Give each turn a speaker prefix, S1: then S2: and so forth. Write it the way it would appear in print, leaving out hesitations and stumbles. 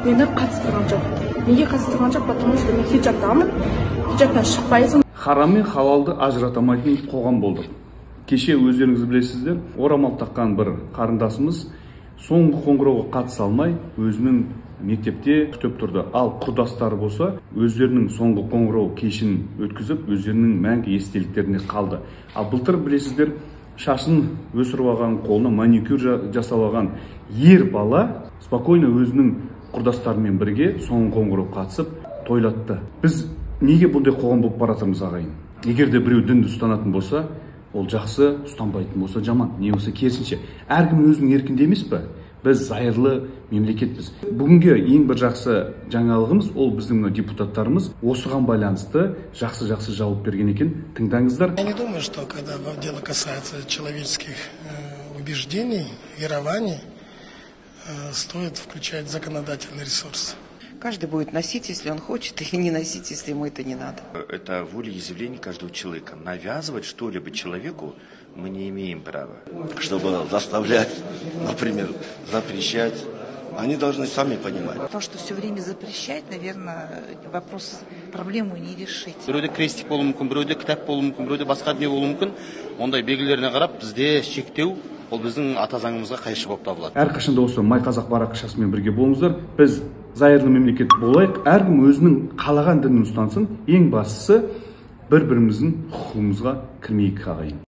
S1: мені қатыстырған жоқ. Неге қатыстырған жоқ? Потому что мен хиджабтамын. Хиджабтан шықпайсың.
S2: Харам мен халалды ажыратамайтын қоғам болдық. Кеше өздеріңіз білесіздер, орамал таққан бір қарындасымыз соңғы қоңырауға қатыса алмай өзінің мектепте күтіп тұрды. Ал құрдастары болса, өздерінің соңғы қоңырау кешін өткізіп, өздерінің мәңгі естеліктеріне қалды. Ал былтыр білесіздер, шашын өсіріп алған, қолына маникюр жасап алған ер бала спокойно өзінің құрдастарымен бірге соңғы қоңырау қатысып тойлатты. Біз неге бұндай қоғам болып баратырмыз, ағайын? Егер де біреу дінді ұстанатын болса, ол жақсы, ұстанбайтын болса жаман. Не болса керісінше. Әркім өзінің еркінде емес пе? Біз зайырлы мемлекетпіз. Бүгінге ең бір жақсы жаңалығымыз, ол біздің депутаттарымыз осыған байланысты жақсы жауап берген екен. Тыңдаңыздар.
S3: Я не думаю, что когда дело касается человеческих убеждений, верований, стоит включать законодательный ресурс.
S4: Каждый будет носить, если он хочет, и не носить, если ему это не надо.
S5: Это волеизъявление каждого человека. Навязывать что-либо человеку мы не имеем права.
S6: Чтобы заставлять, например, запрещать, они должны сами понимать.
S4: Потому что все время запрещать, наверное, вопрос, проблему не решить.
S7: Біреуде крестик болуы мүмкін, біреуде кітап болуы мүмкін, біреуде басқа дүние болуы мүмкін. Ондай белгілеріне қарап, бізде шектеу ол біздің ата заңымызға қайшы болып табылады.
S2: Әрқашанда осы Май Қазақ баракшасымен бірге болыңыздар. Біз зайырлы мемлекет болайық, әркім өзінің қалаған дінін ұстансын. Ең бастысы бір-біріміздің құқығымызға кірмейік, ағайын.